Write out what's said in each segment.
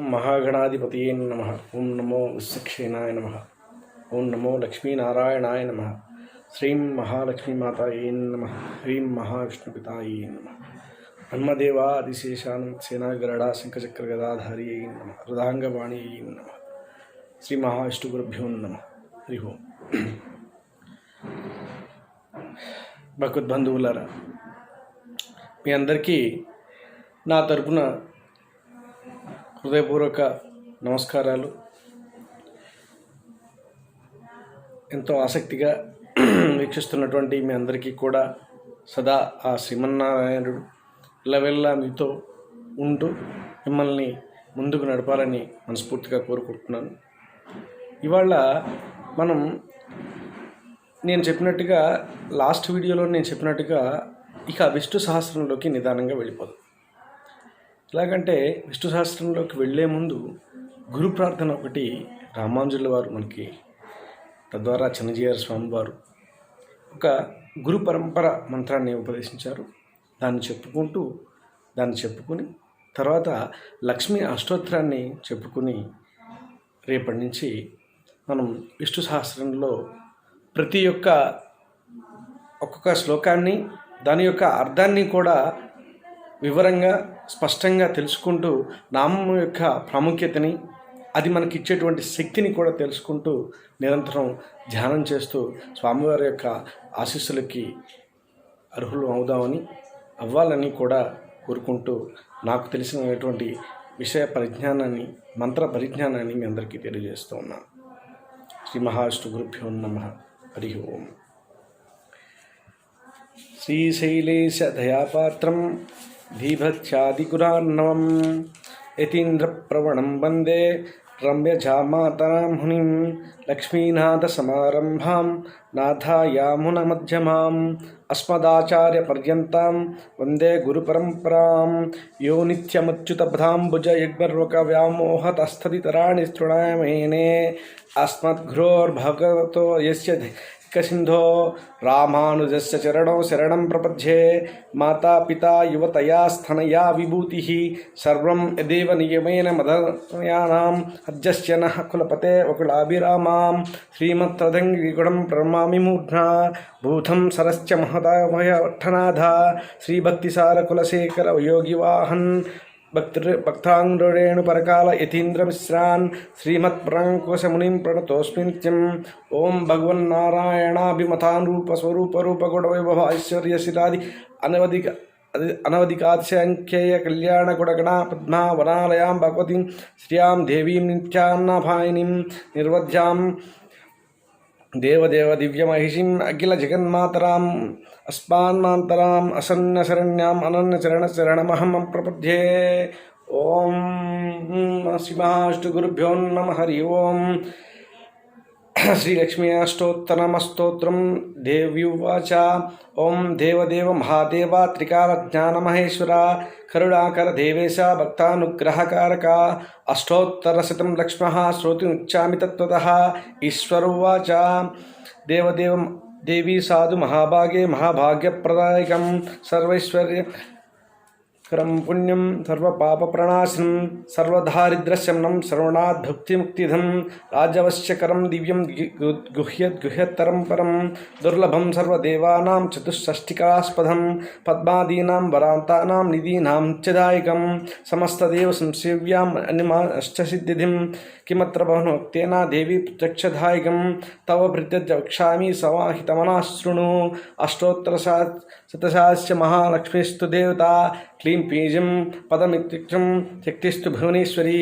महागणाधिपतये नमः। ओं नमो विश्वक्षेणाय नमः। ओं नमो लक्ष्मीनारायणाय नमः। श्रीं महालक्ष्मीमातायै नमः। ह्रीं महाविष्णुपितायै नमः। ब्रह्मदेवादिशेषानसेनागरुडा शङ्खचक्रगदाधार्यै नमः। हृदाङ्गवाण्यै नमः। श्री महाविष्णुगुरुभ्यो नमः। हरि ओं। భగవద్బంధువులారా, మీ అందరికీ నా తరపున హృదయపూర్వక నమస్కారాలు. ఎంతో ఆసక్తిగా వీక్షిస్తున్నటువంటి మీ అందరికీ కూడా సదా ఆ శ్రీమన్నారాయణుడు ఇళ్ళవెల్లా మీతో ఉంటూ మిమ్మల్ని ముందుకు నడపాలని మనస్ఫూర్తిగా కోరుకుంటున్నాను. ఇవాళ మనం నేను చెప్పినట్టుగా లాస్ట్ వీడియోలో నేను చెప్పినట్టుగా ఇక విష్ణు సహస్రంలోకి నిదానంగా వెళ్ళిపోదాం. ఎలాగంటే విష్ణు సహస్రంలోకి వెళ్ళే ముందు గురు ప్రార్థన ఒకటి రామానుజుల వారు మనకి, తద్వారా చిన్నజీయర్ స్వామి వారు ఒక గురు పరంపర మంత్రాన్ని ఉపదేశించారు. దాన్ని చెప్పుకుని తర్వాత లక్ష్మీ అష్టోత్తరాన్ని చెప్పుకుని రేపటి నుంచి మనం విష్ణు సహస్రంలో ప్రతి ఒక్కొక్క శ్లోకాన్ని దాని యొక్క అర్థాన్ని కూడా వివరంగా స్పష్టంగా తెలుసుకుంటూ నామం యొక్క ప్రాముఖ్యతని, అది మనకి ఇచ్చేటువంటి శక్తిని కూడా తెలుసుకుంటూ నిరంతరం ధ్యానం చేస్తూ స్వామివారి యొక్క ఆశీస్సులకి అర్హులు అవ్వాలని కూడా కోరుకుంటూ నాకు తెలిసినటువంటి విషయ పరిజ్ఞానాన్ని, మంత్ర పరిజ్ఞానాన్ని మీ అందరికీ తెలియజేస్తూ ఉన్నాను. శ్రీ మహావిష్ణు గురుభ్యో నమః. హరి ఓం. శ్రీశైలేశ దయాపాత్రం దీభత్యాదిగురార్ణవం యతీంద్రప్రవణం వందే రమ్యజామాతరాం మునిం లక్ష్మీనాథసమారంభాం నాథాయామునమధ్యమాం అస్మదాచార్యపర్యంతాం వందే గురుపరంపరాం. యో నిత్యమచ్యుతపదాంబుజయుగ్మరుకవ్యామోహతస్థితరాణి తృణాయమేనే అస్మద్గురోర్భగవతో యస్య సింధో రామానుజస్య చరణో శరణం ప్రపద్యే. మాతా పితా యువతయా స్థనయా విభూతి సర్వం యదేవ నియమేన మదయానాం అద్యస్య నః కులపతే వకులాభిరామాం శ్రీమత్తదంగిగుణం ప్రణమామి మూర్ధ్నా భూతం సరస్య మహదాభయవట్టనాథ శ్రీభక్తిసార కులశేఖర యోగివాహన్ భక్తాంగ్రేణు పరకాల యతీంద్రమిశ్రాన్ శ్రీమత్ప్రాంకుశమునిం ప్రణతోస్మి నిత్యం. ఓం భగవన్నారాయణాభిమతానూపస్వరూపరూపగుణవైభవ ఐశ్వర్యశిలాది అనవధికాతిశంఖ్యేయ కళ్యాణగుణగణా పద్మా వనాలయాం భగవतीं శ్రియాం దేవీం నిత్యాన్నభాయినీం నిర్వధ్యాం దేవదేవ దివ్యమహిషిం అఖిల జగన్మాతరాం అస్మాన్మాంతరాం అసన్నశరణ్యాం అనన్యచరణశరణమహం ప్రపద్యే. ఓం శ్రీ మహావిష్ణు గురుభ్యో నమః. హరి ఓం. శ్రీలక్ష్మీ అష్టోత్తరమస్తోత్రం. దేవ్యువాచ. ఓం దేవదేవ మహాదేవ త్రికాల జ్ఞానమహేశ్వర కరుణాకర దేవేశ భక్తానుగ్రహకారక అష్టోత్తరశతం లక్ష్మః శ్రోతుమిచ్చామి తత్వతః. ఈశ్వరోవాచ. దేవదేవ దేవీ సాధు మహాభాగే మహాభాగ్యప్రదాయకం సర్వైశ్వర్యకరం పుణ్యం సర్వపాపప్రణాశనం సర్వదారిద్ర్యశమనం శ్రవణాద్భుక్తిముక్తిదం రాజవశ్యకరం దివ్యం గుహ్యత్తరం పరం దుర్లభం సర్వదేవానాం చతుషష్టికాస్పదం పద్మాదీనాం వరాంతానాం నిధీనాం చదాయకం సమస్తదేవ సంసేవ్యాం అష్టసిద్ధిం కిమత్ర భవనోక్తేన దేవీ ప్రత్యక్షదాయకం తవ ప్రత్యర్థ వక్ష్యామి సమాహితమనాశృణు. అష్టోత్తరశతశాస్య మహాలక్ష్మీస్తు దేవత క్లీం పీజం పదమిత్యుక్తం శక్తిస్తు భువనేశ్వరీ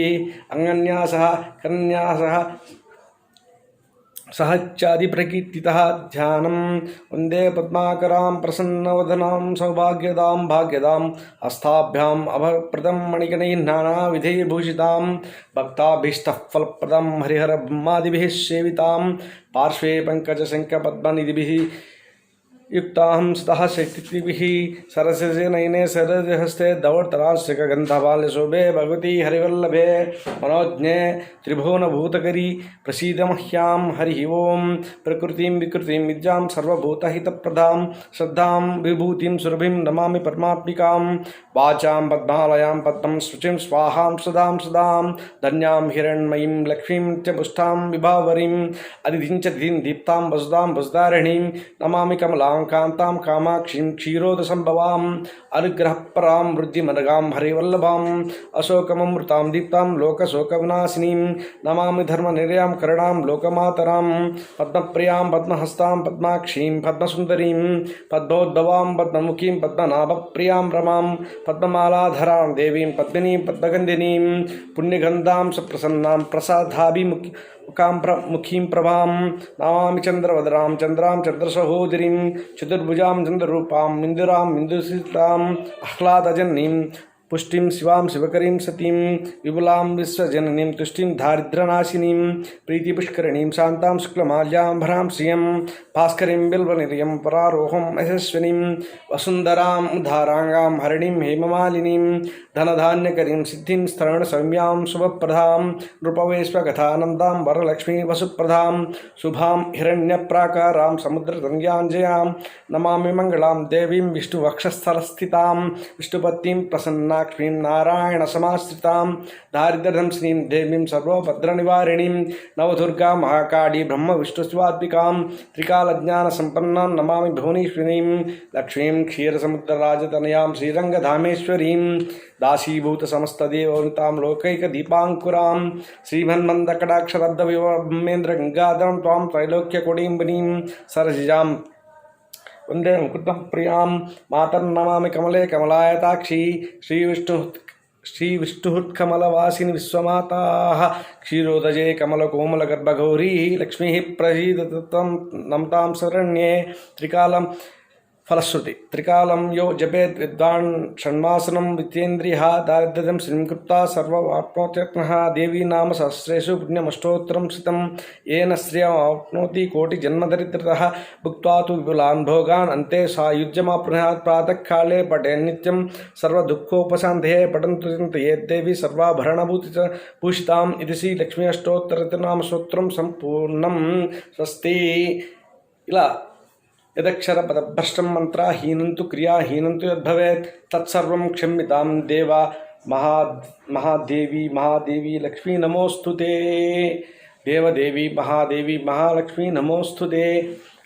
అంగన్యాసః కన్యాసః సహచాది ప్రకీర్తితః. ధ్యానం వందే పద్మాకరాం ప్రసన్నవదనాం సౌభాగ్యదాం భాగ్యదాం హస్తాభ్యాం అభయప్రదం మణిగణైః నానావిధైర్భూషితాం భక్తాభీష్టః ఫలప్రదం హరిహర బ్రహ్మాదిభిః సేవితాం పార్శ్వే పంకజ శంఖ పద్మనిధిభిః युक्ताहं स्तः शक्तिभिः सरसिजे नयने सरजहस्ते दवतराशिखगन्धपालशोभे भगवती हरिवल्लभे मनोज्ञे त्रिभुवनभूतकरी प्रसीद मह्यां हरिः ओं प्रकृतिं विकृतिं विद्यां सर्वभूतहितप्रदां श्रद्धां विभूतिं सुरभिं नमामि परमात्मिकां वाचां पद्मालयां पद्मं शुचिं स्वाहां सदां धन्यां हिरण्मयीं लक्ष्मीं नित्यपुष्टां विभावरीं अदितिं दीप्तां वसुधां वसुधारिणीं नमामि कमलां कांतां कामाक्षीं क्षीरोदसंभवां अनुग्रहपरां वृद्धिमनगां हरिवल्लभां अशोकममृतां दीप्तां लोकशोकविनाशिनीं नमामि धर्मनिरयां करणां लोकमातरां पद्मप्रियां पद्महस्तां पद्माक्षीं पद्मसुन्दरीं पद्मोद्भवां पद्ममुखीं पद्मनाभप्रियां रमां पद्ममालाधरां देवीं पद्मिनीं पद्मगन्धिनीं पुण्यगन्धां सुप्रसन्नां प्रसादाभिमुखी मुखीं प्रभां नमामि चन्द्रवदनां चन्द्रां चन्द्रसहोदरीं चतुर्भुजां चन्द्ररूपां इन्दुरां इन्दुसीतां आह्लादजननीं पुष्टिं शिवां शिवकरीं सतीं विपुलां विश्वजननीं तुष्टिं दारिद्र्यनाशिनीं प्रीतिपुष्करिणीं शान्तां शुक्लमाल्याम्भरां श्रियं भास्करीं बिल्वनिलयं परारोहं यशस्विनीं वसुन्धरां उदाराङ्गां हरिणीं हेममालिनीं धनधान्यकरीं सिद्धिं स्तरणसौम्यां शुभप्रदां नृपवेश्वकथानन्दां वरलक्ष्मी वसुप्रदां शुभां हिरण्यप्राकारां समुद्रतनयाञ्जयां नमामि मङ्गलां देवीं विष्णुवक्षस्थलस्थितां विष्णुपत्नीं प्रसन्नां लक्ष्मीं नारायणसमाश्रितां दारिद्र्यधंसिनीं देवीं सर्वभद्रनिवारिणीं नवदुर्गा महाकाली ब्रह्मविष्णुशिवात्मिकां त्रिकालज्ञानसम्पन्नां नमामि भुवनेश्वरीं लक्ष्मीं क्षीरसमुद्रराजतनयां श्रीरङ्गधामेश्वरीं दासीभूतसमस्तदेववनितां लोकैकदीपाङ्कुरां श्रीमन्मन्दकटाक्षरब्धविवमेन्द्रगङ्गाधरं त्वां त्रैलोक्यकोडीम्बनीं सरसिजां वन्दे मुकुटं प्रियां मातर्नमामि कमले कमलायताक्षी श्रीविष्णुहृत्कमलवासिनि विश्वमाताः क्षीरोदजे कमलकोमलगर्भगौरी लक्ष्मीः प्रसीदतं नमतां शरण्ये त्रिकालं फलश्रुति त्रिकालं यो जपेत् विद्वान् षण्मासनं वित्तेन्द्रियः दारिद्र्यं श्रीकृत्वा सर्ववाप्नोत्यत्नः देवी नाम सहस्रेषु पुण्यमष्टोत्तरं श्रितं येन श्रियमाप्नोति कोटिजन्मदरिद्रतः भुक्त्वा तु विपुलान् भोगान् अन्ते सायुज्यमाप्नुयात् प्रातःकाले पठेन्नित्यं सर्वदुःखोपशान्तये पठन्तु चिन्तयेद्देवी सर्वाभरणभूषिताम् इति श्रीलक्ष्मी अष्टोत्तरनामस्तोत्रं सम्पूर्णं स्वस्ति ఇలా यदक्षरपदभ्रष्टं मंत्राहीनं तु क्रियाहीनं तु यद्भवेत् तत्सर्वं क्षम्यतां देवा महादेवी लक्ष्मी नमोस्तुते देवदेवी महादेवी महालक्ष्मी नमोस्तुते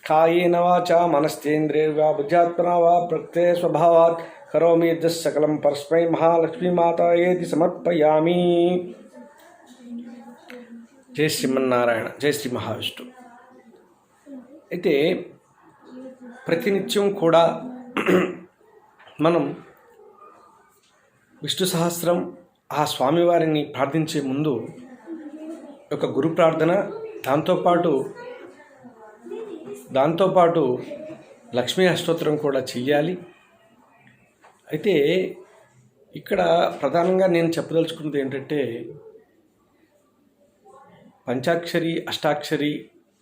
कायेन वाचा मनश्चेन्द्रियर्वा बुद्ध्यात्मना वा प्रकृते स्वभावात् करोमि यद्यत् सकलं परस्मै महालक्ष्मी मातायेति समर्पयामि। जय श्रीमन्नारायण, जय श्री महाविष्णु। అయితే ప్రతినిత్యం కూడా మనం విష్ణు సహస్రం ఆ స్వామివారిని ప్రార్థించే ముందు ఒక గురు ప్రార్థన, దాంతోపాటు లక్ష్మీ అష్టోత్తరం కూడా చెయ్యాలి. అయితే ఇక్కడ ప్రధానంగా నేను చెప్పదలుచుకున్నది ఏంటంటే, పంచాక్షరి, అష్టాక్షరి,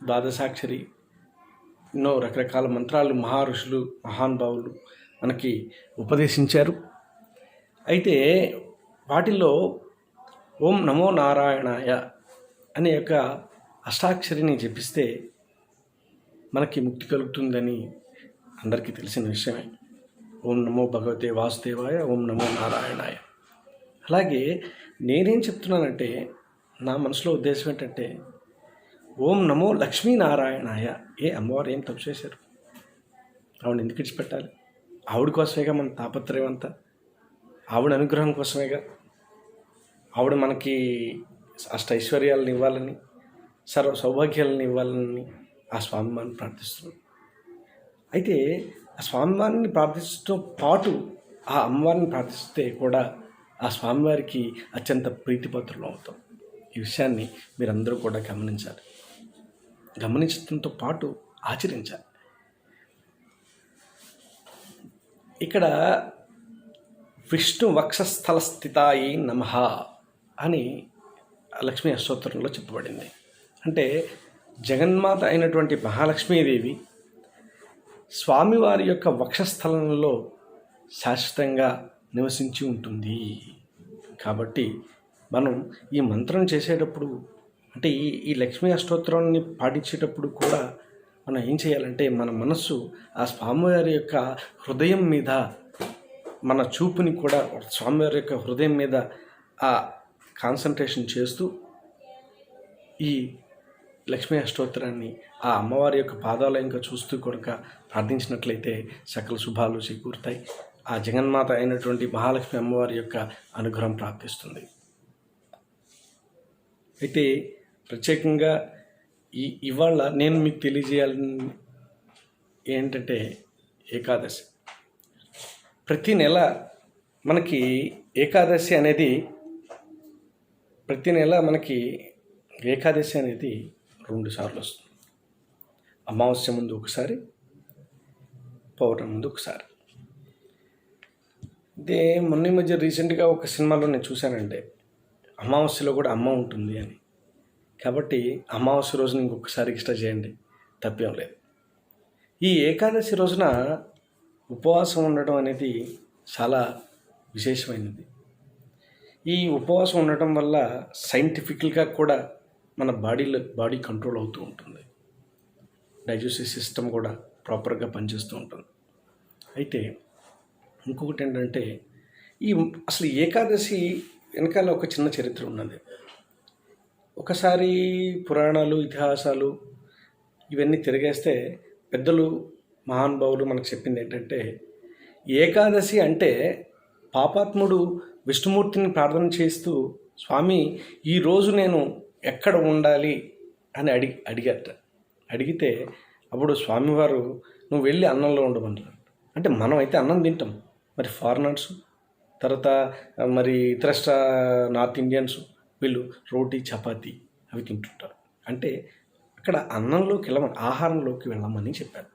ద్వాదశాక్షరి ఎన్నో రకరకాల మంత్రాలు మహర్షులు మహానుభావులు మనకి ఉపదేశించారు. అయితే వాటిల్లో ఓం నమో నారాయణాయ అనే యొక్క అష్టాక్షరిని జపిస్తే మనకి ముక్తి కలుగుతుందని అందరికీ తెలిసిన విషయమే. ఓం నమో భగవతే వాసుదేవాయ, ఓం నమో నారాయణాయ. అలాగే నేనేం చెప్తున్నానంటే, నా మనసులో ఉద్దేశం ఏంటంటే, ఓం నమో లక్ష్మీనారాయణాయ. అమ్మవారు ఏం తప్పు చేశారు? ఆవిడ ఎందుకు ఇచ్చిపెట్టాలి? ఆవిడ కోసమేగా మన తాపత్రయం అంతా, ఆవిడ అనుగ్రహం కోసమేగా. ఆవిడ మనకి అష్టైశ్వర్యాలను ఇవ్వాలని, సర్వ సౌభాగ్యాలను ఇవ్వాలని ఆ స్వామివారిని ప్రార్థిస్తున్నాం. అయితే ఆ స్వామివారిని ప్రార్థించడంతో పాటు ఆ అమ్మవారిని ప్రార్థిస్తే కూడా ఆ స్వామివారికి అత్యంత ప్రీతిపాత్రులు అవుతాం. ఈ విషయాన్ని మీరందరూ కూడా గమనించాలి. గమనించడంతో పాటు ఆచరించాలి. ఇక్కడ విష్ణు వక్షస్థల స్థితాయి నమః అని లక్ష్మీ అష్టోత్తరంలో చెప్పబడింది. అంటే జగన్మాత అయినటువంటి మహాలక్ష్మీదేవి స్వామివారి యొక్క వక్షస్థలంలో శాశ్వతంగా నివసించి ఉంటుంది. కాబట్టి మనం ఈ మంత్రం చేసేటప్పుడు అంటే ఈ లక్ష్మీ అష్టోత్తరాన్ని పాటించేటప్పుడు కూడా మనం ఏం చేయాలంటే మన మనస్సు ఆ స్వామివారి యొక్క హృదయం మీద, మన చూపుని కూడా స్వామివారి యొక్క హృదయం మీద ఆ కాన్సన్ట్రేషన్ చేస్తూ ఈ లక్ష్మీ అష్టోత్తరాన్ని ఆ అమ్మవారి యొక్క పాదాలు ఇంకా చూస్తూ కనుక ప్రార్థించినట్లయితే సకల శుభాలు చేకూరుతాయి. ఆ జగన్మాత అయినటువంటి మహాలక్ష్మి అమ్మవారి యొక్క అనుగ్రహం ప్రాప్తిస్తుంది. అయితే ప్రత్యేకంగా ఇవాళ నేను మీకు తెలియజేయాలని ఏంటంటే ఏకాదశి. ప్రతి నెల మనకి ఏకాదశి అనేది ఏకాదశి 2 సార్లు వస్తుంది. అమావాస్య ముందు ఒకసారి, పౌర్ణమి ముందు ఒకసారి. ఇదే మొన్న మధ్య రీసెంట్గా ఒక సినిమాలో నేను చూశానంటే అమావాస్యలో కూడా అమ్మ ఉంటుంది అని. కాబట్టి అమావాస్య రోజున ఇంకొకసారి ఇష్ట చేయండి, తప్పేం లేదు. ఈ ఏకాదశి రోజున ఉపవాసం ఉండటం అనేది చాలా విశేషమైనది. ఈ ఉపవాసం ఉండటం వల్ల సైంటిఫికల్గా కూడా మన బాడీ కంట్రోల్ అవుతూ ఉంటుంది. డైజెస్టివ్ సిస్టమ్ కూడా ప్రాపర్గా పనిచేస్తూ ఉంటుంది. అయితే ఇంకొకటి ఏంటంటే అసలు ఏకాదశి వెనకాల ఒక చిన్న చరిత్ర ఉన్నది. ఒకసారి పురాణాలు, ఇతిహాసాలు ఇవన్నీ తిరిగేస్తే పెద్దలు, మహానుభావులు మనకు చెప్పింది ఏంటంటే ఏకాదశి అంటే పాపాత్ముడు విష్ణుమూర్తిని ప్రార్థన చేస్తూ, స్వామి ఈరోజు నేను ఎక్కడ ఉండాలి అని అడిగితే అప్పుడు స్వామివారు నువ్వు వెళ్ళి అన్నంలో ఉండమన్నారు. అంటే మనం అయితే అన్నం తింటాం, మరి ఫారినర్స్, తర్వాత మరి ఇతరష్ట నార్త్ ఇండియన్స్ వీళ్ళు రోటీ, చపాతీ అవి తింటుంటారు. అంటే అక్కడ ఆహారంలోకి వెళ్ళమని చెప్పారు.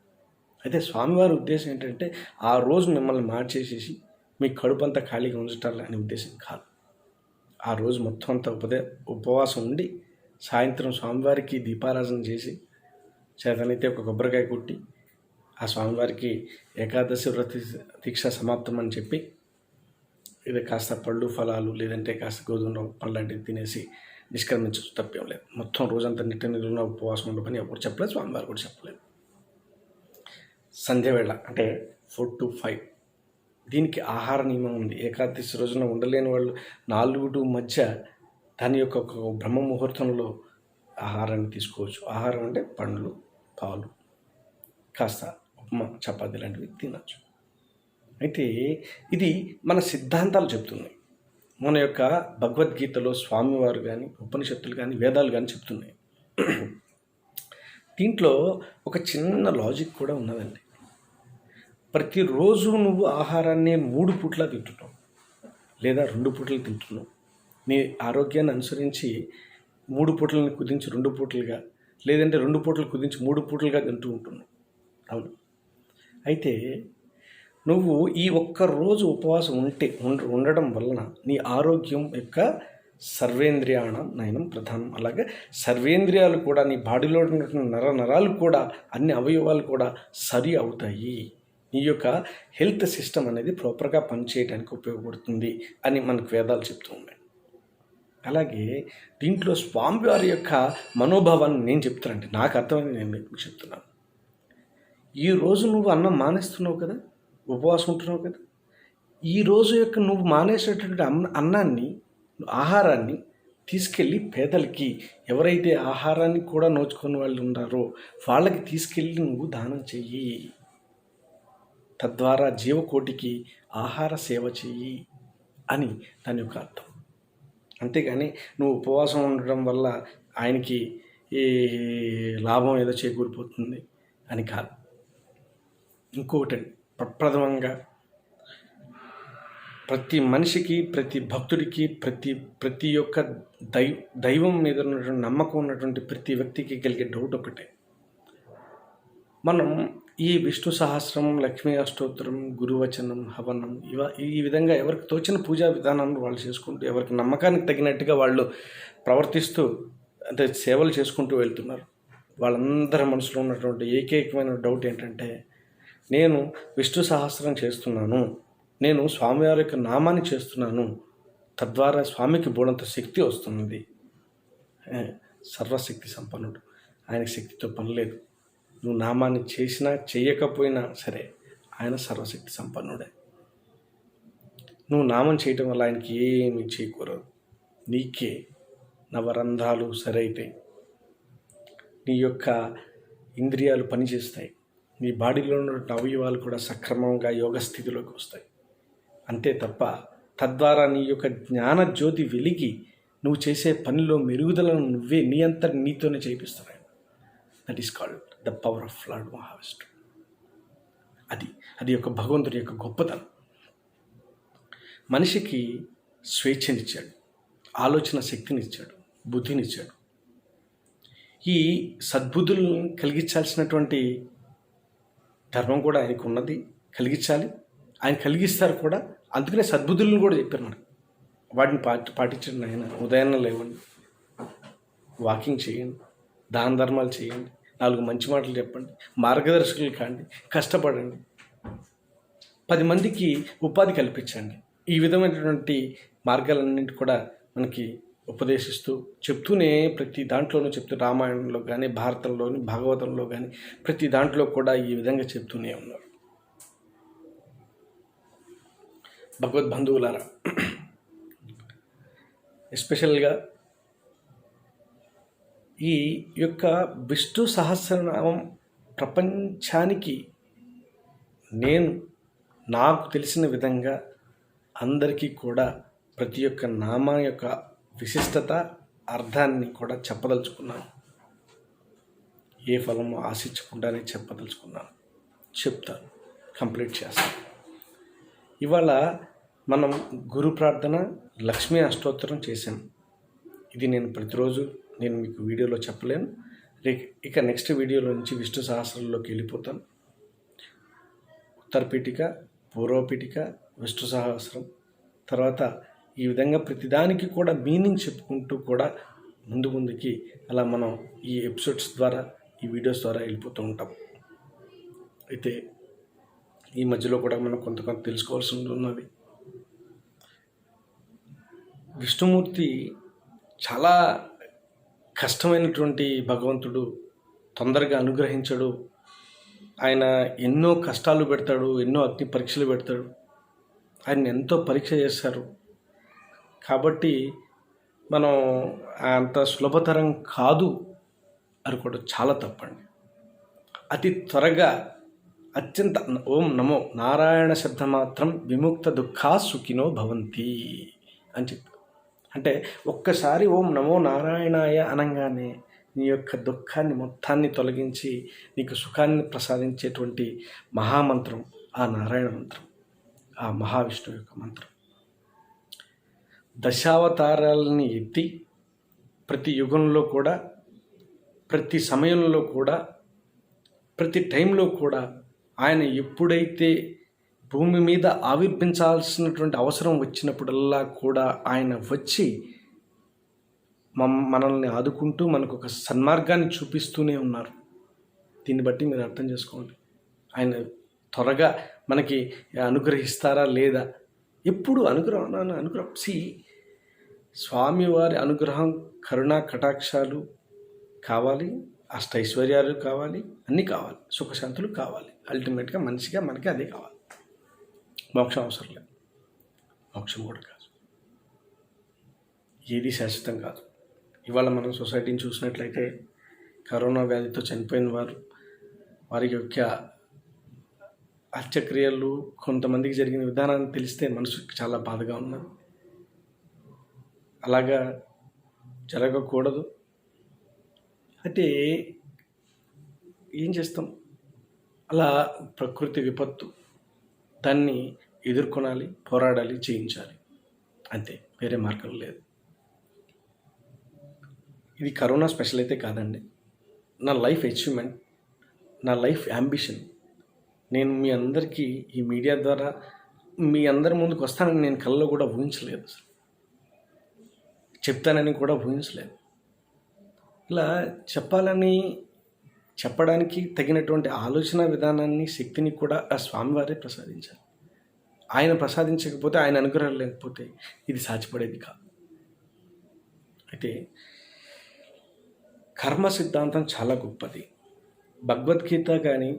అయితే స్వామివారి ఉద్దేశం ఏంటంటే ఆ రోజు మిమ్మల్ని మార్చేసేసి మీ కడుపు అంతా ఖాళీగా ఉంచటాలి అనే ఉద్దేశం కాదు. ఆ రోజు మొత్తం అంతా ఉపవాసం ఉండి సాయంత్రం స్వామివారికి దీపారాధన చేసి చేతనైతే ఒక కొబ్బరికాయ కొట్టి ఆ స్వామివారికి ఏకాదశి వ్రత దీక్ష సమాప్తం అని చెప్పి ఇది కాస్త పళ్ళు, ఫలాలు లేదంటే కాస్త గోధుమ పళ్ళు లాంటివి తినేసి నిష్క్రమించచ్చు, తప్పేం లేదు. మొత్తం రోజంతా నిట్ట నిలువున ఉపవాసం ఉండమని ఎవరు చెప్పలేదు, స్వామివారు కూడా చెప్పలేదు. సంధ్యవేళ అంటే 4 to 5 దీనికి ఆహార నియమం ఉంది. ఏకాదశి రోజున ఉండలేని వాళ్ళు 4 to మధ్య దాని యొక్క ఒక బ్రహ్మ ముహూర్తంలో ఆహారాన్ని తీసుకోవచ్చు. ఆహారం అంటే పండ్లు, పాలు, కాస్త ఉప్మా, చపాతీ లాంటివి తినచ్చు. అయితే ఇది మన సిద్ధాంతాలు చెప్తున్నాయి. మన యొక్క భగవద్గీతలో స్వామివారు కానీ, ఉపనిషత్తులు కానీ, వేదాలు కానీ చెప్తున్నాయి. దీంట్లో ఒక చిన్న లాజిక్ కూడా ఉన్నదండి. ప్రతిరోజు నువ్వు ఆహారాన్ని 3 పూట్ల తింటున్నావు లేదా 2 పూటలు తింటున్నావు. నీ ఆరోగ్యాన్ని అనుసరించి 3 పూటలను కుదించి 2 పూటలుగా, లేదంటే 2 పూటలు కుదించి 3 పూటలుగా తింటూ ఉంటున్నావు. అవును. అయితే నువ్వు ఈ ఒక్క రోజు ఉపవాసం ఉండడం వలన నీ ఆరోగ్యం యొక్క సర్వేంద్రియాణం నయనం ప్రధానం. అలాగే సర్వేంద్రియాలు కూడా, నీ బాడీలో ఉన్నటువంటి నరాలు కూడా, అన్ని అవయవాలు కూడా సరి అవుతాయి. నీ యొక్క హెల్త్ సిస్టమ్ అనేది ప్రాపర్గా పనిచేయడానికి ఉపయోగపడుతుంది అని మనకు వేదాలు చెప్తూ ఉన్నాయి. అలాగే దీంట్లో స్వామివారి యొక్క మనోభావాన్ని నేను చెప్తానంటే నాకు అర్థమైంది, నేను మీకు చెప్తున్నాను. ఈరోజు నువ్వు అన్నం మానేస్తున్నావు కదా, ఉపవాసం ఉంటున్నావు కదా, ఈరోజు యొక్క నువ్వు మానేసేటటువంటి అన్నాన్ని, ఆహారాన్ని తీసుకెళ్ళి పేదలకి, ఎవరైతే ఆహారాన్ని కూడా నోచుకునే వాళ్ళు ఉన్నారో వాళ్ళకి తీసుకెళ్ళి నువ్వు దానం చెయ్యి. తద్వారా జీవకోటికి ఆహార సేవ చెయ్యి అని దాని యొక్క అర్థం. అంతేగాని నువ్వు ఉపవాసం ఉండడం వల్ల ఆయనకి ఈ లాభం ఏదో చేకూరిపోతుంది అని కాదు. ఇంకొకటి ప్రప్రథమంగా ప్రతి మనిషికి, ప్రతి భక్తుడికి, ప్రతి ఒక్క దైవం మీద ఉన్నటువంటి నమ్మకం ఉన్నటువంటి ప్రతి వ్యక్తికి కలిగే డౌట్ ఒకటే. మనం ఈ విష్ణు సహస్రం, లక్ష్మీ అష్టోత్తరం, గురువచనం, హవనం ఈ విధంగా ఎవరికి తోచిన పూజా విధానాన్ని వాళ్ళు చేసుకుంటూ, ఎవరికి నమ్మకానికి తగినట్టుగా వాళ్ళు ప్రవర్తిస్తూ అంటే సేవలు చేసుకుంటూ వెళ్తున్నారు. వాళ్ళందరి మనసులో ఉన్నటువంటి ఏకైకమైన డౌట్ ఏంటంటే నేను విష్ణు సహస్రం చేస్తున్నాను, నేను స్వామివారి యొక్క నామాన్ని చేస్తున్నాను, తద్వారా స్వామికి బోడంత శక్తి వస్తున్నది. సర్వశక్తి సంపన్నుడు, ఆయనకి శక్తితో పని లేదు. నువ్వు నామాన్ని చేసినా చేయకపోయినా సరే ఆయన సర్వశక్తి సంపన్నుడే. నువ్వు నామం చేయటం వల్ల ఆయనకి ఏమీ చేయకూడదు. నీకే నవరంధ్రాలు సరైతాయి, నీ యొక్క ఇంద్రియాలు పనిచేస్తాయి, నీ బాడీలో ఉన్న అవయవాలు కూడా సక్రమంగా యోగ స్థితిలోకి వస్తాయి. అంతే తప్ప తద్వారా నీ యొక్క జ్ఞాన జ్యోతి వెలిగి నువ్వు చేసే పనిలో మెరుగుదలను నువ్వే నీ అంతటి నీతోనే చేపిస్తున్నాయి. That is called the power of lord Mahavishnu. అది యొక్క భగవంతుడి యొక్క గొప్పతనం. మనిషికి స్వేచ్ఛనిచ్చాడు, ఆలోచన శక్తినిచ్చాడు, బుద్ధినిచ్చాడు. ఈ సద్బుద్ధులను కలిగించాల్సినటువంటి ధర్మం కూడా ఆయనకు ఉన్నది, కలిగించాలి. ఆయన కలిగిస్తారు కూడా. అందుకనే సద్బుద్ధులను కూడా చెప్పారు మనకు. వాటిని పాటించండి. ఆయన ఉదయాన్నే లేవండి, వాకింగ్ చేయండి, దాన ధర్మాలు చేయండి, 4 మంచి మాటలు చెప్పండి, మార్గదర్శకులు కాండి, కష్టపడండి, 10 మందికి ఉపాధి కల్పించండి. ఈ విధమైనటువంటి మార్గాలన్నింటి కూడా మనకి ఉపదేశిస్తూ చెప్తూనే ప్రతి దాంట్లోనూ చెప్తూ, రామాయణంలో కానీ, భారతంలోని, భాగవతంలో కానీ ప్రతి దాంట్లో కూడా ఈ విధంగా చెప్తూనే ఉన్నారు. భగవద్బంధువులారా, ఎస్పెషల్గా ఈ యొక్క విష్ణు సహస్రనామం ప్రపంచానికి నాకు తెలిసిన విధంగా అందరికీ కూడా ప్రతి ఒక్క నామం యొక్క విశిష్టత, అర్థాన్ని కూడా చెప్పదలుచుకున్నాను. ఏ ఫలము ఆశించకుండానే చెప్పదలుచుకున్నాను. చెప్తాను, కంప్లీట్ చేస్తాను. ఇవాళ మనం గురు ప్రార్థన, లక్ష్మీ అష్టోత్తరం చేశాం. ఇది నేను ప్రతిరోజు మీకు వీడియోలో చెప్పలేను. ఇక నెక్స్ట్ వీడియోలో నుంచి విష్ణు సహస్రంలోకి వెళ్ళిపోతాను. ఉత్తరపీఠిక, పూర్వపీఠిక, విష్ణు సహస్రం, తర్వాత ఈ విధంగా ప్రతిదానికి కూడా మీనింగ్ చెప్పుకుంటూ కూడా ముందుకి అలా మనం ఈ ఎపిసోడ్స్ ద్వారా, ఈ వీడియోస్ ద్వారా వెళ్ళిపోతూ ఉంటాం. అయితే ఈ మధ్యలో కూడా మనం కొంత తెలుసుకోవాల్సి ఉన్నది. విష్ణుమూర్తి చాలా కష్టమైనటువంటి భగవంతుడు, తొందరగా అనుగ్రహించడు. ఆయన ఎన్నో కష్టాలు పెడతాడు, ఎన్నో అగ్ని పరీక్షలు పెడతాడు. ఆయన ఎంతో పరీక్ష చేస్తారు. కాబట్టి మనం అంత సులభతరం కాదు అనుకోవడం చాలా తప్పండి. అతి త్వరగా అత్యంత ఓం నమో నారాయణ శబ్ద మాత్రం విముక్త దుఃఖా సుఖినో భవంతి అని చెప్పి, అంటే ఒక్కసారి ఓం నమో నారాయణాయ అనగానే నీ యొక్క దుఃఖాన్ని మొత్తాన్ని తొలగించి నీకు సుఖాన్ని ప్రసాదించేటువంటి మహామంత్రం ఆ నారాయణ మంత్రం, ఆ మహావిష్ణువు యొక్క మంత్రం. దశావతారాలని ఎత్తి ప్రతి యుగంలో కూడా, ప్రతి సమయంలో కూడా, ప్రతి టైంలో కూడా ఆయన ఎప్పుడైతే భూమి మీద ఆవిర్భించాల్సినటువంటి అవసరం వచ్చినప్పుడల్లా కూడా ఆయన వచ్చి మనల్ని ఆదుకుంటూ మనకు ఒక సన్మార్గాన్ని చూపిస్తూనే ఉన్నారు. దీన్ని బట్టి మీరు అర్థం చేసుకోండి, ఆయన త్వరగా మనకి అనుగ్రహిస్తారా లేదా. ఎప్పుడు అనుగ్రహం స్వామివారి అనుగ్రహం, కరుణా కటాక్షాలు కావాలి, అష్టైశ్వర్యాలు కావాలి, అన్నీ కావాలి, సుఖశాంతులు కావాలి. అల్టిమేట్గా మనిషిగా మనకి అదే కావాలి. మోక్షం అవసరం లేదు, మోక్షం కూడా కాదు, ఏది శాశ్వతం కాదు. ఇవాళ మనం సొసైటీని చూసినట్లయితే కరోనా వ్యాధితో చనిపోయిన వారి యొక్క హత్యక్రియలు కొంతమందికి జరిగిన విధానాన్ని తెలిస్తే మనసుకి చాలా బాధగా ఉన్నది. అలాగా జరగకూడదు. అయితే ఏం చేస్తాం, అలా ప్రకృతి విపత్తు, దాన్ని ఎదుర్కొనాలి, పోరాడాలి, చేయించాలి, అంతే, వేరే మార్గం లేదు. ఇది కరోనా స్పెషల్ అయితే కాదండి. నా లైఫ్ అచీవ్మెంట్, నా లైఫ్ యాంబిషన్. నేను మీ అందరికీ ఈ మీడియా ద్వారా మీ అందరి ముందుకు వస్తానని నేను కల్లో కూడా ఊహించలేదు, అసలు చెప్తానని కూడా ఊహించలేదు. ఇలా చెప్పాలని చెప్పడానికి తగినటువంటి ఆలోచన విధానాన్ని, శక్తిని కూడా ఆ స్వామివారే ప్రసాదించారు. ఆయన ప్రసాదించకపోతే, ఆయన అనుగ్రహం లేకపోతే ఇది సాధ్యపడేది కాదు. అయితే కర్మ సిద్ధాంతం చాలా గొప్పది. భగవద్గీత కానీ,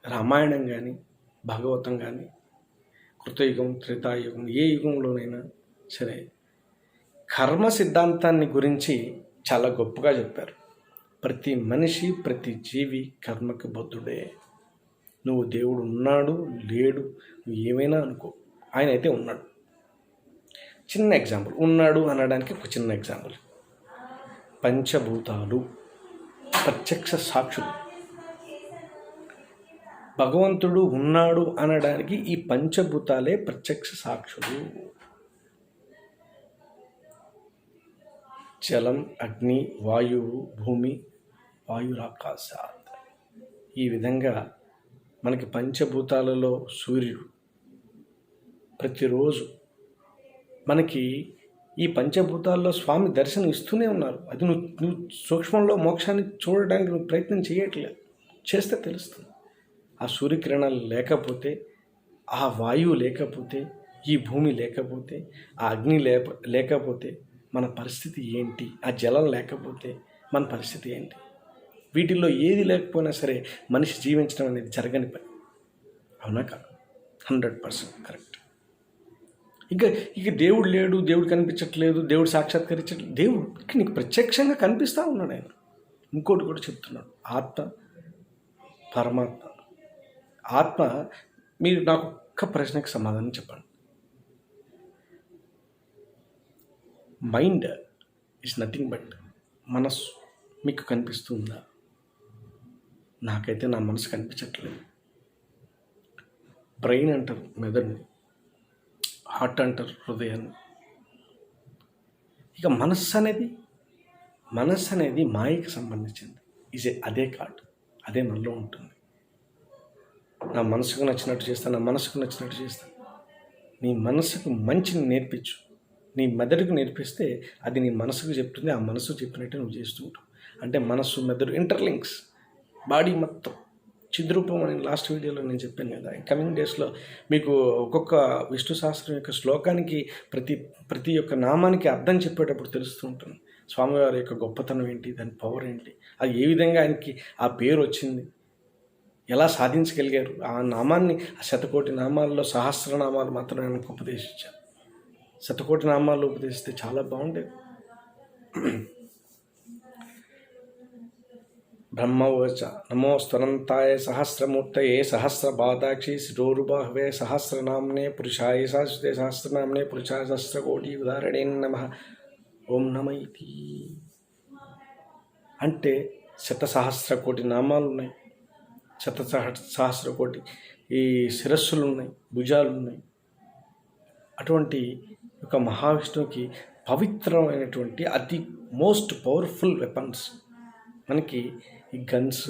రామాయణం కానీ, భాగవతం కానీ, కృతయుగం, త్రేతాయుగం, ఏ యుగంలోనైనా సరే కర్మ సిద్ధాంతాన్ని గురించి చాలా గొప్పగా చెప్పారు. ప్రతి మనిషి, ప్రతి జీవి కర్మకు బద్ధుడే. నువ్వు దేవుడు ఉన్నాడు లేడు నువ్వు ఏమైనా అనుకో, ఆయన అయితే ఉన్నాడు. చిన్న ఎగ్జాంపుల్, ఉన్నాడు అనడానికి ఒక చిన్న ఎగ్జాంపుల్. పంచభూతాలు ప్రత్యక్ష సాక్షులు. భగవంతుడు ఉన్నాడు అనడానికి ఈ పంచభూతాలే ప్రత్యక్ష సాక్షులు. జలం, అగ్ని, వాయువు, భూమి, వాయురాకాశాత్. ఈ విధంగా మనకి పంచభూతాలలో సూర్యుడు ప్రతిరోజు మనకి ఈ పంచభూతాల్లో స్వామి దర్శనం ఇస్తూనే ఉన్నారు. అది నువ్వు సూక్ష్మంలో మోక్షాన్ని చూడడానికి నువ్వు ప్రయత్నం చేయట్లేదు, చేస్తే తెలుస్తుంది. ఆ సూర్యకిరణాలు లేకపోతే, ఆ వాయువు లేకపోతే, ఈ భూమి లేకపోతే, ఆ అగ్ని లేకపోతే మన పరిస్థితి ఏంటి? ఆ జలం లేకపోతే మన పరిస్థితి ఏంటి? వీటిల్లో ఏది లేకపోయినా సరే మనిషి జీవించడం అనేది జరగని పని. అవునా కాదు? 100% కరెక్ట్. ఇక దేవుడు లేడు, దేవుడు కనిపించట్లేదు, దేవుడు సాక్షాత్కరించట్లేదు. దేవుడికి నీకు ప్రత్యక్షంగా కనిపిస్తూ ఉన్నాడు ఆయన. ఇంకోటి కూడా చెప్తున్నాడు, ఆత్మ, పరమాత్మ. ఆత్మ, మీరు నాకు ఒక్క ప్రశ్నకి సమాధానం చెప్పండి. మైండ్ ఈజ్ నథింగ్ బట్ మనస్సు. మీకు కనిపిస్తుందా? నాకైతే నా మనసు కనిపించట్లేదు. బ్రెయిన్ అంటారు మెదడుని, హార్ట్ అంటారు హృదయాన్ని. ఇక మనస్సు అనేది మాయకి సంబంధించింది. అదే కాదు, అదే మనలో ఉంటుంది. నా మనసుకు నచ్చినట్టు చేస్తాను, నా మనసుకు నచ్చినట్టు చేస్తాను. నీ మనసుకు మంచిని నేర్పించు. నీ మెదడుకు నేర్పిస్తే అది నీ మనసుకు చెప్తుంది, ఆ మనసు చెప్పినట్టు నువ్వు చేస్తూ ఉంటావు. అంటే మనస్సు, మెదడు ఇంటర్లింక్స్. బాడీ మొత్తం చిద్రూపం అని లాస్ట్ వీడియోలో నేను చెప్పాను కదా. కమింగ్ డేస్లో మీకు ఒక్కొక్క విష్ణు సహస్రం యొక్క శ్లోకానికి ప్రతి ఒక్క నామానికి అర్థం చెప్పేటప్పుడు తెలుస్తూ ఉంటుంది. స్వామివారి యొక్క గొప్పతనం ఏంటి, దాని పవర్ ఏంటి, అది ఏ విధంగా ఆయనకి ఆ పేరు వచ్చింది, ఎలా సాధించగలిగారు. ఆ నామాన్ని, ఆ 100,000,000 నామాల్లో సహస్రనామాలు మాత్రం ఆయనకు ఉపదేశించారు. 100,000,000 నామాలు ఉపదేశిస్తే చాలా బాగుండేది. బ్రహ్మవచ నమోస్తనంతాయ సహస్రమూర్తయే సహస్రపాదాక్షి శిరోరుబాహవే సహస్రనామ్నే పురుషాయ శాశ్వతే సహస్రనామ్నే పురుషాయ సహస్రకోటి ఉదాహరణే నమః. ఓం నమ ఇతి అంటే 100,000,000,000 నామాలు ఉన్నాయి, 100,000,000,000 ఈ శిరస్సులు ఉన్నాయి, భుజాలు ఉన్నాయి. అటువంటి ఒక మహావిష్ణువుకి పవిత్రమైనటువంటి అతి మోస్ట్ పవర్ఫుల్ వెపన్స్ మనకి ఈ గన్స్,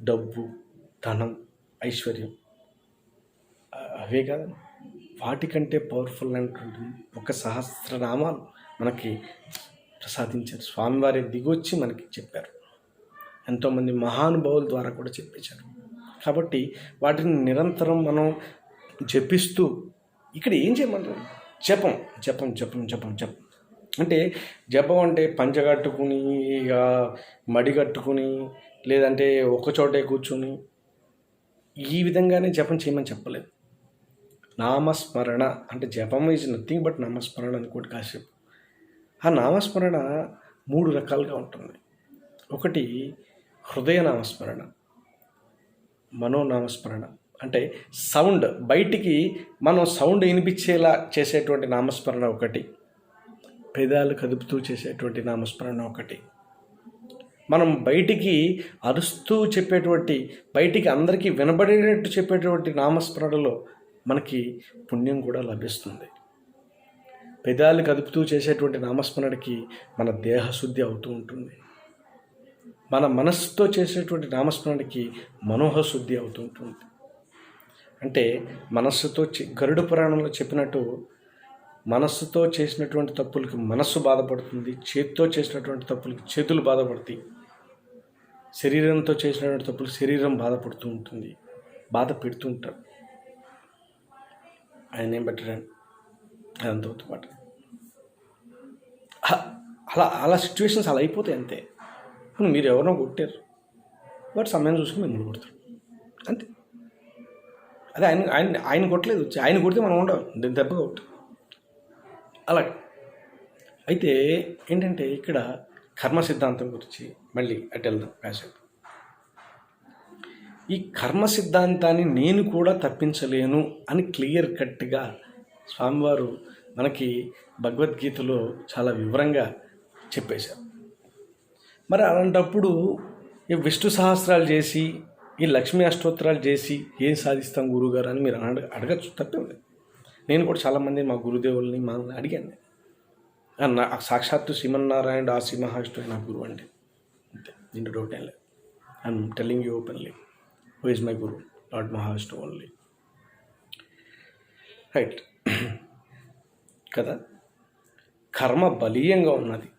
డబ్బు, ధనం, ఐశ్వర్యం అవే కాదు, వాటికంటే పవర్ఫుల్ అయినటువంటి ఒక సహస్రనామాలు మనకి ప్రసాదించారు. స్వామివారి దిగొచ్చి మనకి చెప్పారు. ఎంతోమంది మహానుభావుల ద్వారా కూడా చెప్పించారు. కాబట్టి వాటిని నిరంతరం మనం జపిస్తూ, ఇక్కడ ఏం చేయమంటారు? జపం జపం జపం జపం జపం అంటే జపం అంటే పంచగట్టుకుని, ఇక మడిగట్టుకుని, లేదంటే ఒకచోటే కూర్చుని ఈ విధంగానే జపం చేయమని చెప్పలేదు. నామస్మరణ అంటే జపం ఈజ్ నథింగ్ బట్ నామస్మరణ అనుకోటి కాసేపు. ఆ నామస్మరణ 3 రకాలుగా ఉంటుంది. ఒకటి హృదయ నామస్మరణ, మనోనామస్మరణ అంటే సౌండ్, బయటికి మనం సౌండ్ వినిపించేలా చేసేటువంటి నామస్మరణ ఒకటి, పెదాలు కదుపుతూ చేసేటువంటి నామస్మరణ ఒకటి, మనం బయటికి అరుస్తూ చెప్పేటువంటి, బయటికి అందరికీ వినబడేటట్టు చెప్పేటువంటి నామస్మరణలో మనకి పుణ్యం కూడా లభిస్తుంది. పెదాలు కదుపుతూ చేసేటువంటి నామస్మరణకి మన దేహశుద్ధి అవుతూ ఉంటుంది. మన మనస్సుతో చేసేటువంటి నామస్మరణకి మనోహశుద్ధి అవుతూ ఉంటుంది. అంటే మనస్సుతో గరుడ పురాణంలో చెప్పినట్టు మనస్సుతో చేసినటువంటి తప్పులకి మనస్సు బాధపడుతుంది, చేతితో చేసినటువంటి తప్పులకి చేతులు బాధపడతాయి. శరీరంతో చేసినటువంటి తప్పులు శరీరం బాధపడుతూ ఉంటుంది, బాధ పెడుతూ ఉంటాడు. ఆయన ఏం పెట్టాడు, అదంతా మాట. అలా అలా సిచ్యువేషన్స్ అలా అయిపోతాయి అంతే. మీరు ఎవరినో కొట్టారు, వాటి సమయం చూసుకుని మిమ్మల్ని కొడతారు అంతే. అదే ఆయన ఆయన ఆయన కొట్టలేదు, వచ్చి ఆయన కొడితే మనం ఉండవు, దెబ్బ కొట్టు అలాగే. అయితే ఏంటంటే ఇక్కడ కర్మ సిద్ధాంతం గురించి మళ్ళీ అటు వెళ్దాం కాసేపు. ఈ కర్మ సిద్ధాంతాన్ని నేను కూడా తప్పించలేను అని క్లియర్ కట్గా స్వామివారు మనకి భగవద్గీతలో చాలా వివరంగా చెప్పేశారు. మరి అలాంటప్పుడు ఈ విష్ణు సహస్రాలు చేసి ఈ లక్ష్మీ అష్టోత్తరాలు చేసి ఏం సాధిస్తాం గురువుగారు అని మీరు అడగచ్చు, తప్పేం లేదు. నేను కూడా చాలామంది మా గురుదేవుల్ని అడిగాను. నా సాక్షాత్తు శ్రీమన్నారాయణ ఆ శ్రీమహావిష్ణువు నా గురువు అండి, అంతే, దీంట్లో డౌట్ ఏం లేదు. I'm telling you openly who is my Guru, lord మహావిష్ణువు ఓన్లీ. రైట్ కదా. కర్మ బలీయంగా ఉన్నది.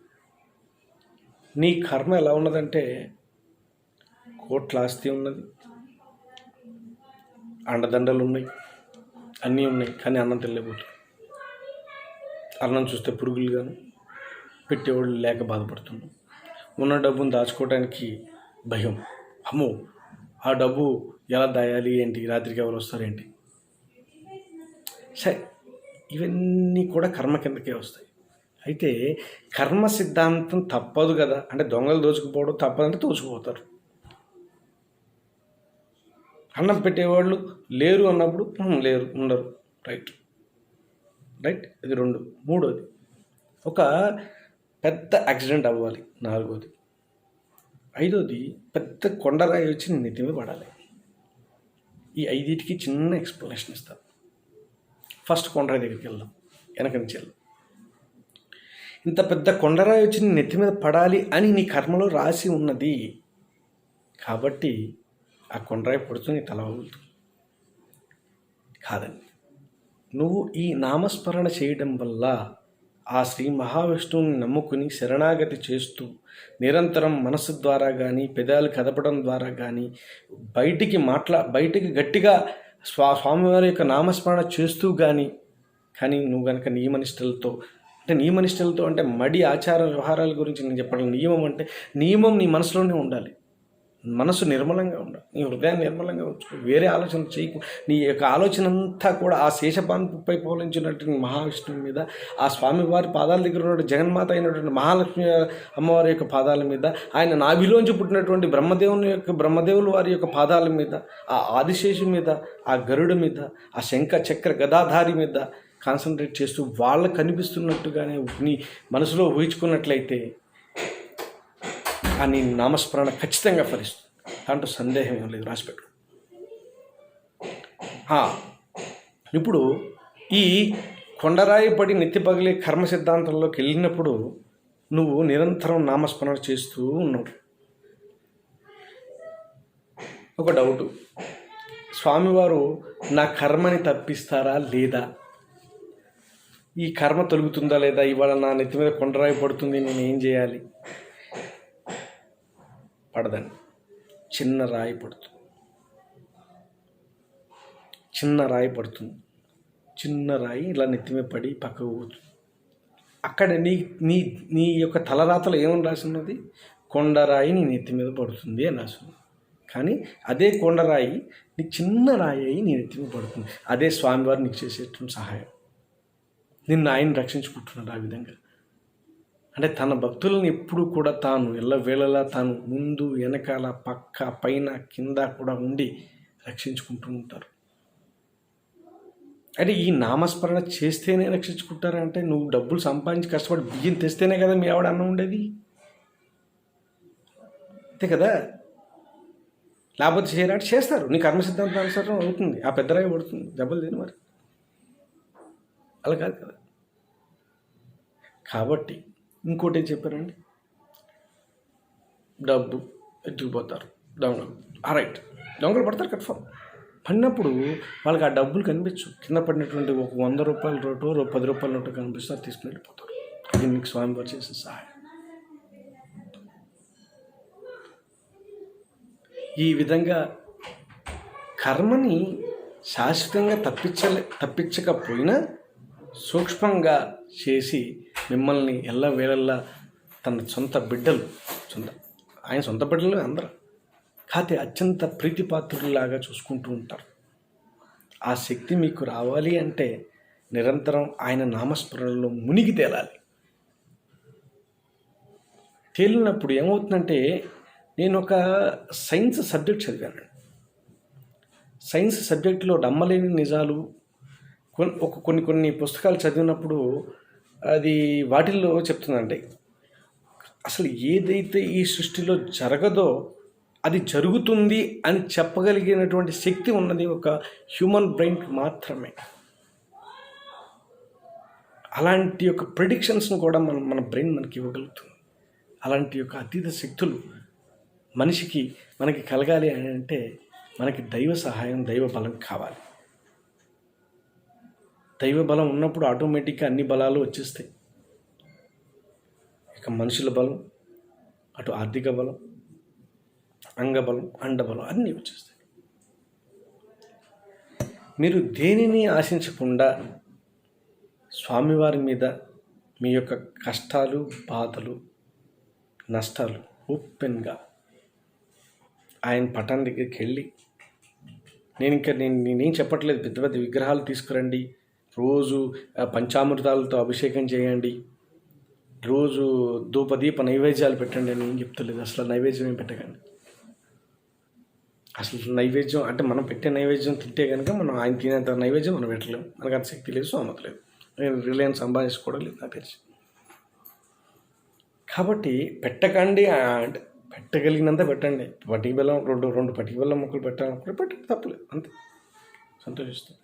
నీ కర్మ ఎలా ఉన్నదంటే కోట్ల ఆస్తి ఉన్నది, అండదండలు ఉన్నాయి, అన్నీ ఉన్నాయి, కానీ అన్నం తినలేకపోతుంది. అన్నం చూస్తే పురుగులు గాను, పెట్టేవాళ్ళు లేక బాధపడుతున్నాం. ఉన్న డబ్బును దాచుకోవడానికి భయం, అమ్మో ఆ డబ్బు ఎలా దాయాలి ఏంటి, రాత్రికి ఎవరు వస్తారేంటి. సరే, ఇవన్నీ కూడా కర్మ కిందకే వస్తాయి. అయితే కర్మ సిద్ధాంతం తప్పదు కదా, అంటే దొంగలు దోచుకుపోవడం తప్పదంటే దోచుకుపోతారు. అన్నం పెట్టేవాళ్ళు లేరు అన్నప్పుడు లేరు, ఉండరు. రైట్ రైట్ ఇది 2. 3వది ఒక పెద్ద యాక్సిడెంట్ అవ్వాలి. 4వది. 5వది పెద్ద కొండరాయి వచ్చి నేను నెత్తి మీద పడాలి. ఈ 5టికి చిన్న ఎక్స్ప్లెనేషన్ ఇస్తాను. ఫస్ట్ కొండరాయి దగ్గరికి వెళ్దాం, వెనక నుంచి వెళ్దాం. ఇంత పెద్ద కొండరాయి వచ్చి నీ నెత్తి మీద పడాలి అని నీ కర్మలో రాసి ఉన్నది కాబట్టి ఆ కొండరాయి పడుతూ నీ తల వగులుతుంది కాదండి. నువ్వు ఈ నామస్మరణ చేయడం వల్ల ఆ శ్రీ మహావిష్ణువుని నమ్ముకుని శరణాగతి చేస్తూ నిరంతరం మనసు ద్వారా కానీ పెదాలు కదపడం ద్వారా కానీ బయటికి గట్టిగా స్వామివారి యొక్క నామస్మరణ చేస్తూ కానీ నువ్వు కనుక నియమనిష్టలతో అంటే మడి ఆచార వ్యవహారాల గురించి నేను చెప్పడం. నియమం నీ మనసులోనే ఉండాలి. మనసు నిర్మలంగా ఉండాలి, నీ హృదయాన్ని నిర్మలంగా ఉంచుకో, వేరే ఆలోచన చేయకు. నీ యొక్క ఆలోచన అంతా కూడా ఆ శేషపాన్పుపై పోలించినటువంటి మహావిష్ణువు మీద, ఆ స్వామివారి పాదాల దగ్గర ఉన్న జగన్మాత అయినటువంటి మహాలక్ష్మి అమ్మవారి యొక్క పాదాల మీద, ఆయన నాభిలోంచి పుట్టినటువంటి బ్రహ్మదేవుల వారి యొక్క పాదాల మీద, ఆ ఆదిశేషు మీద, ఆ గరుడు మీద, ఆ శంఖ చక్ర గదాధారి మీద కాన్సన్ట్రేట్ చేస్తూ వాళ్ళకు కనిపిస్తున్నట్టుగానే నీ మనసులో ఊహించుకున్నట్లయితే ఆ నీ నామస్మరణ ఖచ్చితంగా ఫలిస్తుంది. దాంట్లో సందేహం ఏం లేదు, రాసిపెట్టు. ఇప్పుడు ఈ కొండరాయి పడి నెత్తి పగిలే కర్మ సిద్ధాంతంలోకి వెళ్ళినప్పుడు నువ్వు నిరంతరం నామస్మరణ చేస్తూ ఉన్నావు. ఒక డౌటు, స్వామివారు నా కర్మని తప్పిస్తారా లేదా, ఈ కర్మ తొలుగుతుందా లేదా, ఇవాళ నా నెత్తి మీద కొండరాయి పడుతుంది, నేను ఏం చేయాలి? పడదండి. చిన్న రాయి పడుతుంది. చిన్న రాయి ఇలా నెత్తి మీద పడి పక్కకు పోతుంది. అక్కడ నీ యొక్క తలరాతలో ఏమని రాసినది, కొండరాయి నీ నెత్తి మీద పడుతుంది అని రాసింది. కానీ అదే కొండరాయి నీ చిన్న రాయి అయి నీ నెత్తి మీద పడుతుంది. అదే స్వామివారు నీకు చేసేటువంటి సహాయం. నిన్ను ఆయన రక్షించుకుంటున్నాడు. ఆ విధంగా అంటే తన భక్తులను ఎప్పుడు కూడా తాను ఎల్లవేళలా తాను ముందు వెనకాల పక్క పైన కింద కూడా ఉండి రక్షించుకుంటూ ఉంటారు. అంటే ఈ నామస్మరణ చేస్తేనే రక్షించుకుంటారంటే నువ్వు డబ్బులు సంపాదించి కష్టపడి బియ్యం తెస్తేనే కదా మీ ఆవిడ అన్నం ఉండేది, అంతే కదా. లేకపోతే చేయరాడు చేస్తారు, నీ కర్మ సిద్ధాంతం అనుసరం అవుతుంది, ఆ పెద్దరాయి పడుతుంది, దెబ్బలు తిని మరి అలా కాదు కదా. కాబట్టి ఇంకోటి ఏం చెప్పారండి, డబ్బు ఎత్తుకుపోతారు దొంగలు. రైట్, దొంగలు పడతారు కన్ఫర్మ్. పడినప్పుడు వాళ్ళకి ఆ డబ్బులు కనిపించు, కింద పడినటువంటి ఒక 100 రూపాయల నోటు, 10 రూపాయల నోటు కనిపిస్తారు, తీసుకుని వెళ్ళిపోతారు. అది నీకు స్వామివారు చేసే సహాయం. ఈ విధంగా కర్మని శాశ్వతంగా తప్పించకపోయినా సూక్ష్మంగా చేసి మిమ్మల్ని ఎల్లవేళల్లా తన సొంత బిడ్డలు ఆయన సొంత బిడ్డలు అందరూ కాకపోతే అత్యంత ప్రీతిపాత్రులాగా చూసుకుంటూ ఉంటారు. ఆ శక్తి మీకు రావాలి అంటే నిరంతరం ఆయన నామస్మరణలో మునిగి తేలాలి. తేలినప్పుడు ఏమవుతుందంటే, నేను ఒక సైన్స్ సబ్జెక్ట్ చదివాను. సైన్స్ సబ్జెక్టులో నమ్మలేని నిజాలు కొన్ని పుస్తకాలు చదివినప్పుడు అది వాటిల్లో చెప్తుందండి, అసలు ఏదైతే ఈ సృష్టిలో జరగదో అది జరుగుతుంది అని చెప్పగలిగినటువంటి శక్తి ఉన్నది ఒక హ్యూమన్ బ్రెయిన్కి మాత్రమే. అలాంటి యొక్క ప్రిడిక్షన్స్ను కూడా మన బ్రెయిన్ మనకి ఇవ్వగలుగుతుంది. అలాంటి యొక్క అతీత శక్తులు మనకి కలగాలి అని అంటే మనకి దైవ సహాయం, దైవ బలం కావాలి. దైవ బలం ఉన్నప్పుడు ఆటోమేటిక్గా అన్ని బలాలు వచ్చేస్తాయి. ఇక మనుషుల బలం, అటు ఆర్థిక బలం, అంగబలం, అండబలం అన్నీ వచ్చేస్తాయి. మీరు దేనిని ఆశించకుండా స్వామివారి మీద మీ యొక్క కష్టాలు, బాధలు, నష్టాలు ఓపెన్గా ఆయన పటాన్ దగ్గరికి వెళ్ళి, నేనేం చెప్పట్లేదు, పెద్ద పెద్ద విగ్రహాలు తీసుకురండి, రోజు పంచామృతాలతో అభిషేకం చేయండి, రోజు ధూపదీప నైవేద్యాలు పెట్టండి అని ఏం చెప్తలేదు. అసలు నైవేద్యం ఏం పెట్టకండి. అసలు నైవేద్యం అంటే మనం పెట్టే నైవేద్యం తింటే కనుక మనం ఆయన తినేంత నైవేద్యం మనం పెట్టలేము. మనకు అంత శక్తి లేదు, స్తోమత లేదు. నేను రిలయన్స్ సంపాదించుకోవడం లేదు నాకు తెలిసి. కాబట్టి పెట్టకండి అంటే పెట్టగలిగినంత పెట్టండి. పటికి బెల్లం రెండు పటికి బెల్లం ముక్కలు పెట్టాలనుకుంటే పెట్టండి, తప్పలేదు, అంతే, సంతోషిస్తుంది.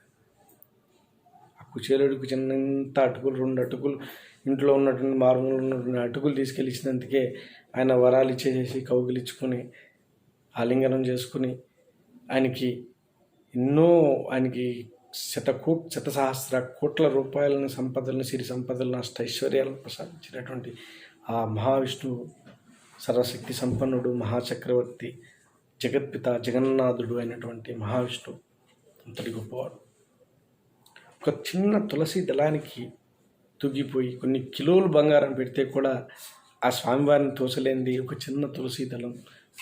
ఆ కుచేలుడికి చిన్నంత అటుకులు, 2 అటుకులు, ఇంట్లో ఉన్నటువంటి మారుమూలు ఉన్నటువంటి అటుకులు తీసుకెళ్ళి ఇచ్చినందుకే ఆయన వరాలు ఇచ్చేసేసి కౌగిలించుకొని ఆలింగనం చేసుకుని ఆయనకి శతసహస్ర కోట్ల రూపాయలను సంపదలను, సిరి సంపదలను, అష్టైశ్వర్యాలను ప్రసాదించినటువంటి ఆ మహావిష్ణువు, సర్వశక్తి సంపన్నుడు, మహాచక్రవర్తి, జగత్పిత, జగన్నాథుడు అయినటువంటి మహావిష్ణువు అంతటి గొప్పవాడు. ఒక చిన్న తులసి దళానికి తుగిపోయి కొన్ని కిలోలు బంగారం పెడితే కూడా ఆ స్వామివారిని తోచలేనిది ఒక చిన్న తులసి దళం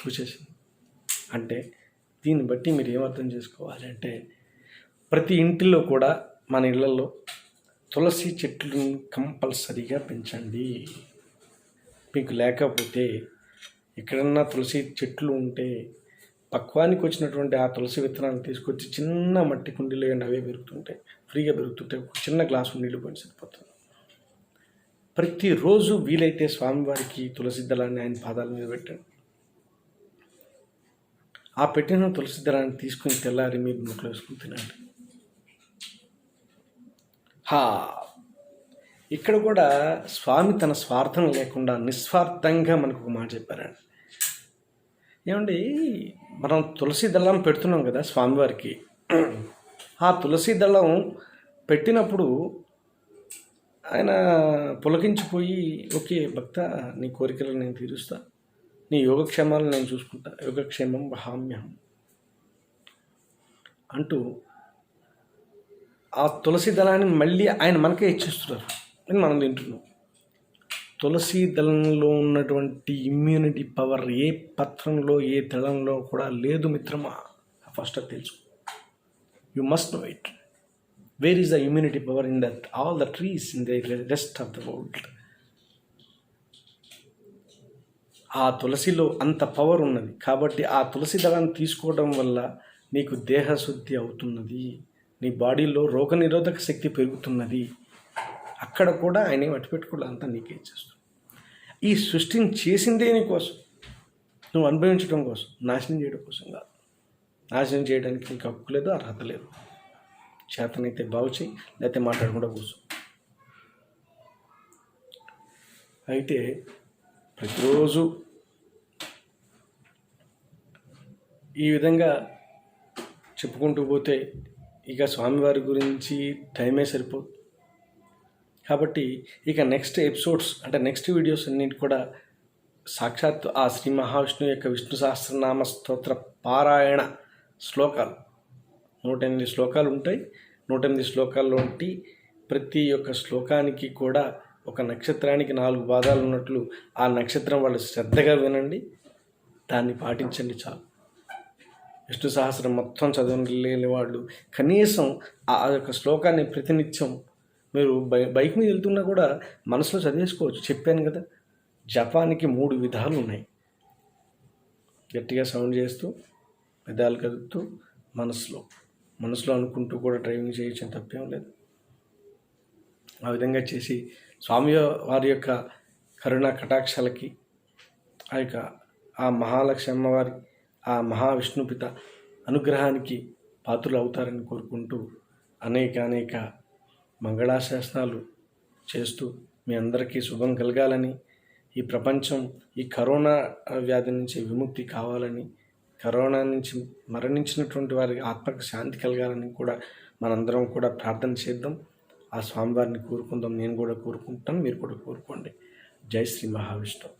తోచేసింది. అంటే దీన్ని బట్టి మీరు ఏమర్థం చేసుకోవాలి అంటే, ప్రతి ఇంటిలో కూడా మన ఇళ్లలో తులసి చెట్లను కంపల్సరీగా పెంచండి. మీకు లేకపోతే ఎక్కడన్నా తులసి చెట్లు ఉంటే పక్వానికి వచ్చినటువంటి ఆ తులసి విత్తనాలు తీసుకొచ్చి చిన్న మట్టి కుండీలో అవే పెరుగుతుంటాయి, ఫ్రీగా పెరుగుతుంటాయి. ఒక చిన్న గ్లాసు నీళ్ళు పోయి సరిపోతుంది. ప్రతిరోజు వీలైతే స్వామివారికి తులసి దళాన్ని ఆయన పాదాల మీద పెట్టండి. ఆ పెట్టిన తులసి దళాన్ని తీసుకుని తెల్లారి మీరు నోట్లో వేసుకుని తినండి. ఇక్కడ కూడా స్వామి తన స్వార్థం లేకుండా నిస్వార్థంగా మనకు ఒక మాట చెప్పారండి. ఏమండి, మనం తులసి దళం పెడుతున్నాం కదా స్వామివారికి. ఆ తులసి దళం పెట్టినప్పుడు ఆయన పులకించిపోయి, ఓకే భక్త, నీ కోరికలను నేను తీరుస్తా, నీ యోగక్షేమాలను నేను చూసుకుంటా, యోగక్షేమం వహామ్యహం అంటూ ఆ తులసి దళాన్ని మళ్ళీ ఆయన మనకే ఇచ్చేస్తున్నారు. మనం తింటున్నాం. తులసి దళంలో ఉన్నటువంటి ఇమ్యూనిటీ పవర్ ఏ పత్రంలో, ఏ దళంలో కూడా లేదు మిత్రమా. ఫస్ట్ అది తెలుసు. You must know it. Where is the immunity power in that all the trees in the rest of the world. ఆ తులసిలో అంత పవర్ ఉన్నది. కాబట్టి ఆ తులసి దళాన్ని తీసుకోవడం వల్ల నీకు దేహశుద్ధి అవుతున్నది, నీ బాడీలో రోగనిరోధక శక్తి పెరుగుతున్నది. అక్కడ కూడా ఆయన మట్టి పెట్టుకోవడం అంతా నీకే చేస్తుంది. ఈ సృష్టిని చేసిందే నీ కోసం, నువ్వు అనుభవించడం కోసం, నాశనం చేయడం కోసం కాదు. నాశనం చేయడానికి నీకు హక్కు లేదు, అర్హత లేదు. చేతనైతే బాగు చేయి, లేకపోతే మాట్లాడకుండా కూర్చో. అయితే ప్రతిరోజు ఈ విధంగా చెప్పుకుంటూ పోతే ఇక స్వామివారి గురించి టైమే సరిపోదు. కాబట్టి ఇక నెక్స్ట్ ఎపిసోడ్స్ అంటే నెక్స్ట్ వీడియోస్ అన్నింటి కూడా సాక్షాత్తు ఆ శ్రీ మహావిష్ణువు యొక్క విష్ణు సహస్రనామ స్తోత్ర పారాయణ శ్లోకాలు 108 శ్లోకాలు ఉంటాయి. 108 శ్లోకాల్లోంటి ప్రతి ఒక్క శ్లోకానికి కూడా ఒక నక్షత్రానికి 4 పాదాలు ఉన్నట్లు ఆ నక్షత్రం వాళ్ళు శ్రద్ధగా వినండి, దాన్ని పాటించండి చాలు. విష్ణు సహస్రం మొత్తం చదవలేని వాళ్ళు కనీసం ఆ యొక్క శ్లోకాన్ని ప్రతినిత్యం మీరు బైక్ మీద వెళ్తున్నా కూడా మనసులో చదివేసుకోవచ్చు. చెప్పాను కదా, జపానికి 3 విధాలు ఉన్నాయి. గట్టిగా సౌండ్ చేస్తూ, పెదాలు కదుపుతూ, మనసులో అనుకుంటూ కూడా డ్రైవింగ్ చేయొచ్చు, తప్పేం లేదు. ఆ విధంగా చేసి స్వామి వారి యొక్క కరుణా కటాక్షాలకి, ఆ మహాలక్ష్మి అమ్మవారి, ఆ మహావిష్ణుపిత అనుగ్రహానికి పాత్రలు అవుతారని కోరుకుంటూ అనేక మంగళాశాసనాలు చేస్తూ మీ అందరికీ శుభం కలగాలని, ఈ ప్రపంచం ఈ కరోనా వ్యాధి నుంచి విముక్తి కావాలని, కరోనా నుంచి మరణించినటువంటి వారికి ఆత్మకు శాంతి కలగాలని కూడా మనందరం కూడా ప్రార్థన చేద్దాం. ఆ స్వామివారిని కోరుకుందాం. నేను కూడా కోరుకుంటాను, మీరు కూడా కోరుకోండి. జై శ్రీ మహావిష్ణువు.